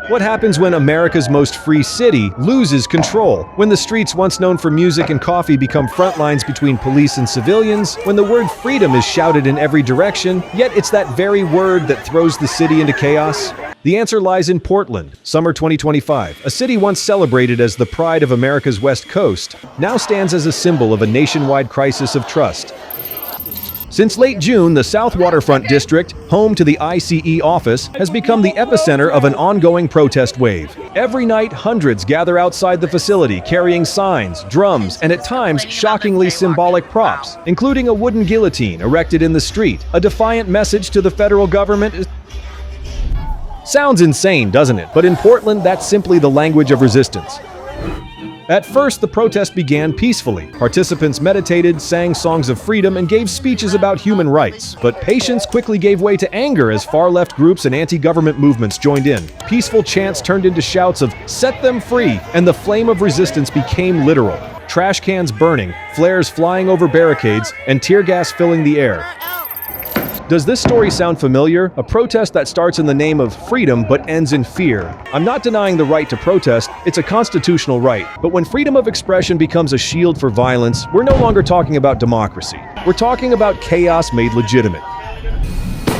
What happens when America's most free city loses control? When the streets once known for music and coffee become front lines between police and civilians? When the word freedom is shouted in every direction, yet it's that very word that throws the city into chaos? The answer lies in Portland, summer 2025. A city once celebrated as the pride of America's West Coast, now stands as a symbol of a nationwide crisis of trust. Since late June, the South Waterfront District, home to the ICE office, has become the epicenter of an ongoing protest wave. Every night, hundreds gather outside the facility carrying signs, drums, and at times shockingly symbolic props, including a wooden guillotine erected in the street. A defiant message to the federal government. Sounds insane, doesn't it? But in Portland, that's simply the language of resistance. At first, the protest began peacefully. Participants meditated, sang songs of freedom, and gave speeches about human rights. But patience quickly gave way to anger as far-left groups and anti-government movements joined in. Peaceful chants turned into shouts of "Set them free!" and the flame of resistance became literal. Trash cans burning, flares flying over barricades, and tear gas filling the air. Does this story sound familiar? A protest that starts in the name of freedom but ends in fear. I'm not denying the right to protest, it's a constitutional right. But when freedom of expression becomes a shield for violence, we're no longer talking about democracy. We're talking about chaos made legitimate.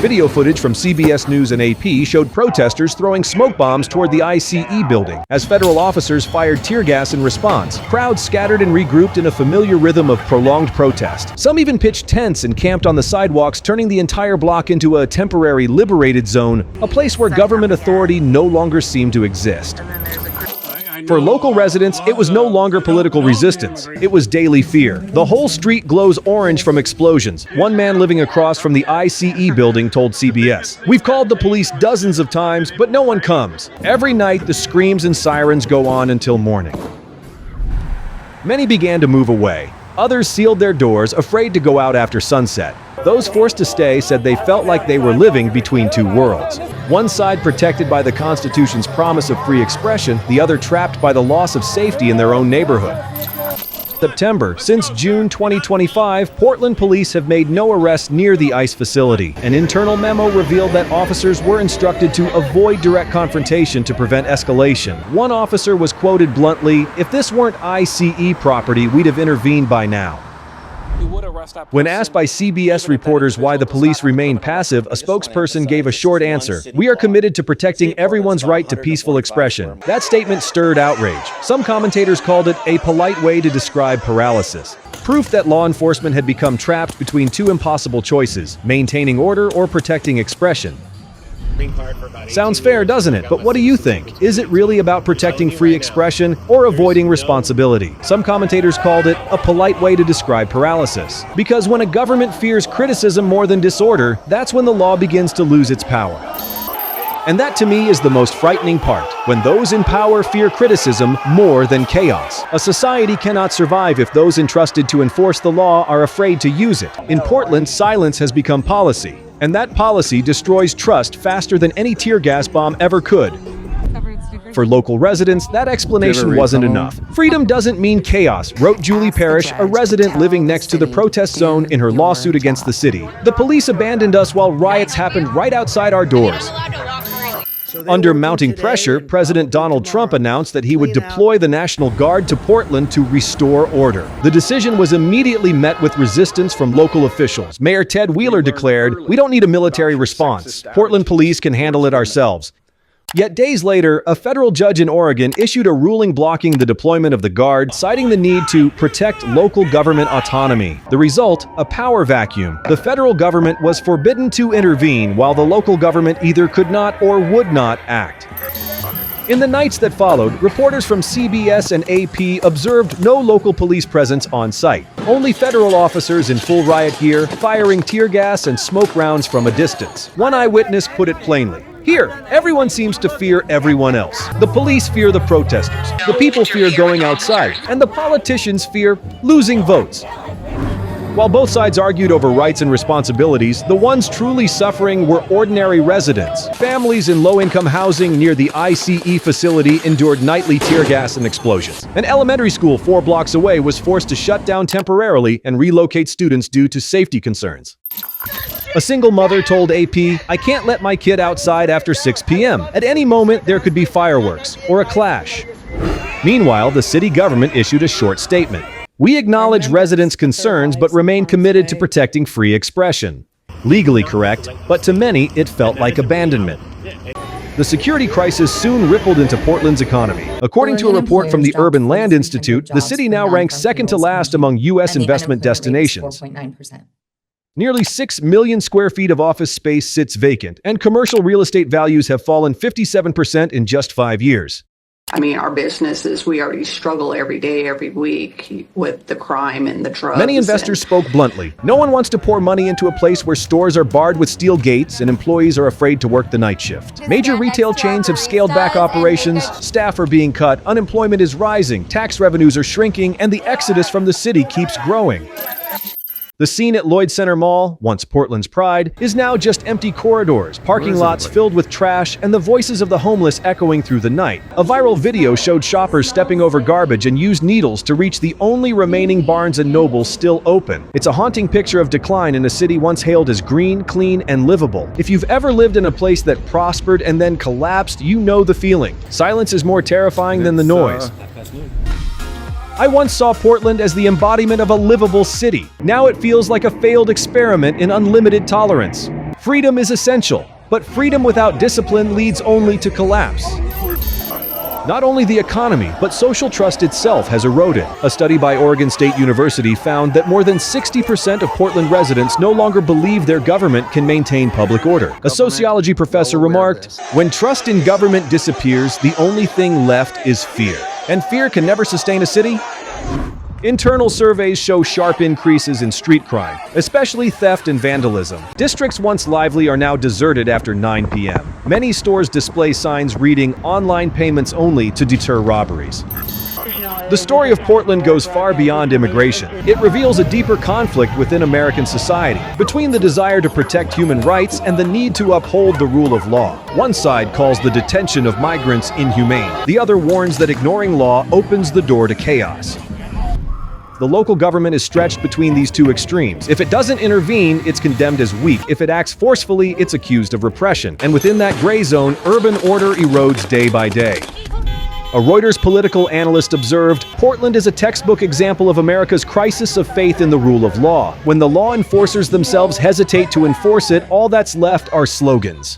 Video footage from CBS News and AP showed protesters throwing smoke bombs toward the ICE building. As federal officers fired tear gas in response, crowds scattered and regrouped in a familiar rhythm of prolonged protest. Some even pitched tents and camped on the sidewalks, turning the entire block into a temporary liberated zone, a place where government authority no longer seemed to exist. For local residents, it was no longer political resistance. It was daily fear. The whole street glows orange from explosions. One man living across from the ICE building told CBS, "We've called the police dozens of times, but no one comes. Every night, the screams and sirens go on until morning." Many began to move away. Others sealed their doors, afraid to go out after sunset. Those forced to stay said they felt like they were living between two worlds. One side protected by the Constitution's promise of free expression, the other trapped by the loss of safety in their own neighborhood. September. Since June 2025, Portland police have made no arrests near the ICE facility. An internal memo revealed that officers were instructed to avoid direct confrontation to prevent escalation. One officer was quoted bluntly, "If this weren't ICE property, we'd have intervened by now." When asked by CBS reporters why the police remained passive, a spokesperson gave a short answer: "We are committed to protecting everyone's right to peaceful expression." That statement stirred outrage. Some commentators called it a polite way to describe paralysis. Proof that law enforcement had become trapped between two impossible choices: maintaining order or protecting expression. Sounds fair, doesn't it? But what do you think? Is it really about protecting free expression or avoiding responsibility? Some commentators called it a polite way to describe paralysis. Because when a government fears criticism more than disorder, that's when the law begins to lose its power. And that, to me, is the most frightening part, when those in power fear criticism more than chaos. A society cannot survive if those entrusted to enforce the law are afraid to use it. In Portland, silence has become policy. And that policy destroys trust faster than any tear gas bomb ever could. For local residents, that explanation wasn't enough. Freedom doesn't mean chaos, wrote Julie Parrish, a resident living next to the protest zone, in her lawsuit against the city. "The police abandoned us while riots happened right outside our doors." Under mounting pressure, President Donald Trump announced that he would deploy the National Guard to Portland to restore order. The decision was immediately met with resistance from local officials. Mayor Ted Wheeler declared, "We don't need a military response. Portland police can handle it ourselves." Yet days later, a federal judge in Oregon issued a ruling blocking the deployment of the Guard, citing the need to protect local government autonomy. The result, a power vacuum. The federal government was forbidden to intervene, while the local government either could not or would not act. In the nights that followed, reporters from CBS and AP observed no local police presence on site. Only federal officers in full riot gear, firing tear gas and smoke rounds from a distance. One eyewitness put it plainly: "Here, everyone seems to fear everyone else. The police fear the protesters, the people fear going outside, and the politicians fear losing votes." While both sides argued over rights and responsibilities, the ones truly suffering were ordinary residents. Families in low-income housing near the ICE facility endured nightly tear gas and explosions. An elementary school 4 blocks away was forced to shut down temporarily and relocate students due to safety concerns. A single mother told AP, "I can't let my kid outside after 6 p.m. At any moment, there could be fireworks or a clash." Meanwhile, the city government issued a short statement. "We acknowledge residents' concerns but remain committed to protecting free expression." Legally correct, but to many, it felt like abandonment. The security crisis soon rippled into Portland's economy. According to a report from the Urban Land Institute, the city now ranks second to last among U.S. investment destinations. Nearly 6 million square feet of office space sits vacant, and commercial real estate values have fallen 57% in just 5 years. I mean, our businesses, we already struggle every day, every week with the crime and the drugs. Many investors spoke bluntly. No one wants to pour money into a place where stores are barred with steel gates and employees are afraid to work the night shift. Major retail chains have scaled back operations, staff are being cut, unemployment is rising, tax revenues are shrinking, and the exodus from the city keeps growing. The scene at Lloyd Center Mall, once Portland's pride, is now just empty corridors, parking lots filled with trash, and the voices of the homeless echoing through the night. A viral video showed shoppers stepping over garbage and used needles to reach the only remaining Barnes & Noble still open. It's a haunting picture of decline in a city once hailed as green, clean, and livable. If you've ever lived in a place that prospered and then collapsed, you know the feeling. Silence is more terrifying than the noise. I once saw Portland as the embodiment of a livable city. Now it feels like a failed experiment in unlimited tolerance. Freedom is essential, but freedom without discipline leads only to collapse. Not only the economy, but social trust itself has eroded. A study by Oregon State University found that more than 60% of Portland residents no longer believe their government can maintain public order. A sociology professor remarked, "When trust in government disappears, the only thing left is fear. And fear can never sustain a city." Internal surveys show sharp increases in street crime, especially theft and vandalism. Districts once lively are now deserted after 9 p.m. Many stores display signs reading "online payments only" to deter robberies. The story of Portland goes far beyond immigration. It reveals a deeper conflict within American society, between the desire to protect human rights and the need to uphold the rule of law. One side calls the detention of migrants inhumane. The other warns that ignoring law opens the door to chaos. The local government is stretched between these two extremes. If it doesn't intervene, it's condemned as weak. If it acts forcefully, it's accused of repression. And within that gray zone, urban order erodes day by day. A Reuters political analyst observed, "Portland is a textbook example of America's crisis of faith in the rule of law. When the law enforcers themselves hesitate to enforce it, all that's left are slogans."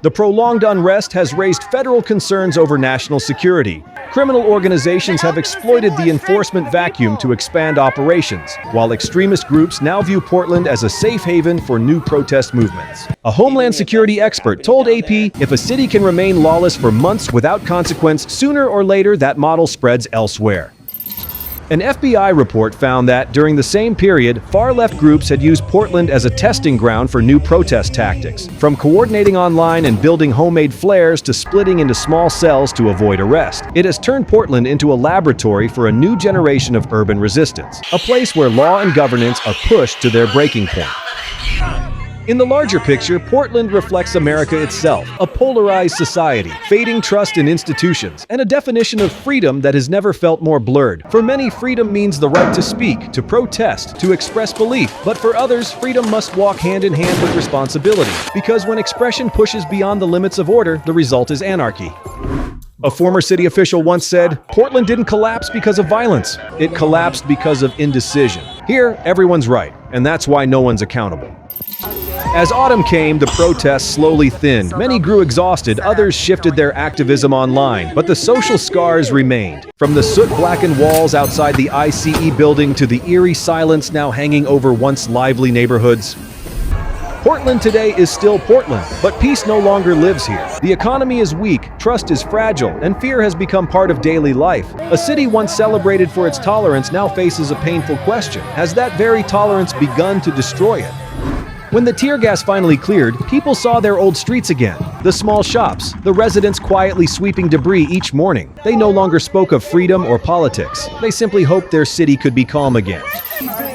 The prolonged unrest has raised federal concerns over national security. Criminal organizations have exploited the enforcement vacuum to expand operations, while extremist groups now view Portland as a safe haven for new protest movements. A Homeland Security expert told AP, "If a city can remain lawless for months without consequence, sooner or later that model spreads elsewhere." An FBI report found that, during the same period, far-left groups had used Portland as a testing ground for new protest tactics, from coordinating online and building homemade flares to splitting into small cells to avoid arrest. It has turned Portland into a laboratory for a new generation of urban resistance, a place where law and governance are pushed to their breaking point. In the larger picture, Portland reflects America itself, a polarized society, fading trust in institutions, and a definition of freedom that has never felt more blurred. For many, freedom means the right to speak, to protest, to express belief. But for others, freedom must walk hand in hand with responsibility, because when expression pushes beyond the limits of order, the result is anarchy. A former city official once said, "Portland didn't collapse because of violence. It collapsed because of indecision." Here, everyone's right, and that's why no one's accountable. As autumn came, the protests slowly thinned. Many grew exhausted, others shifted their activism online, but the social scars remained. From the soot-blackened walls outside the ICE building to the eerie silence now hanging over once lively neighborhoods. Portland today is still Portland, but peace no longer lives here. The economy is weak, trust is fragile, and fear has become part of daily life. A city once celebrated for its tolerance now faces a painful question. Has that very tolerance begun to destroy it? When the tear gas finally cleared, people saw their old streets again. The small shops, the residents quietly sweeping debris each morning. They no longer spoke of freedom or politics. They simply hoped their city could be calm again.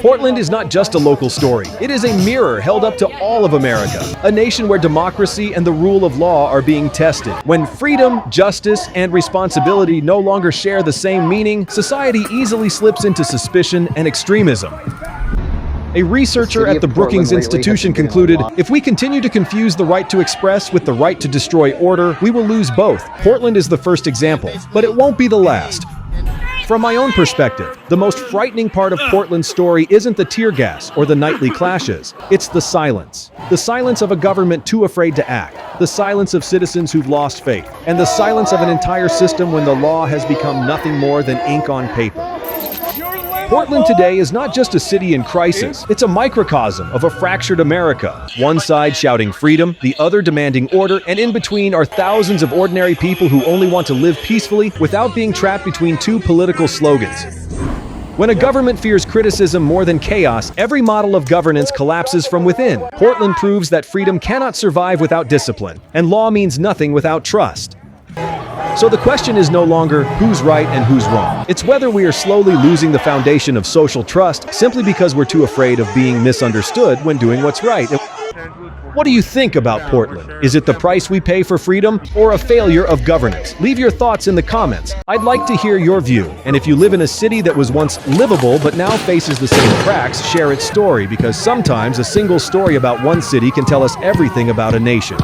Portland is not just a local story. It is a mirror held up to all of America, a nation where democracy and the rule of law are being tested. When freedom, justice, and responsibility no longer share the same meaning, society easily slips into suspicion and extremism. A researcher at the Brookings Institution concluded, if we continue to confuse the right to express with the right to destroy order, we will lose both. Portland is the first example, but it won't be the last. From my own perspective, the most frightening part of Portland's story isn't the tear gas or the nightly clashes. It's the silence. The silence of a government too afraid to act. The silence of citizens who've lost faith. And the silence of an entire system when the law has become nothing more than ink on paper. Portland today is not just a city in crisis, it's a microcosm of a fractured America. One side shouting freedom, the other demanding order, and in between are thousands of ordinary people who only want to live peacefully without being trapped between two political slogans. When a government fears criticism more than chaos, every model of governance collapses from within. Portland proves that freedom cannot survive without discipline, and law means nothing without trust. So the question is no longer who's right and who's wrong. It's whether we are slowly losing the foundation of social trust simply because we're too afraid of being misunderstood when doing what's right. What do you think about Portland? Is it the price we pay for freedom or a failure of governance? Leave your thoughts in the comments. I'd like to hear your view. And if you live in a city that was once livable but now faces the same cracks, share its story, because sometimes a single story about one city can tell us everything about a nation.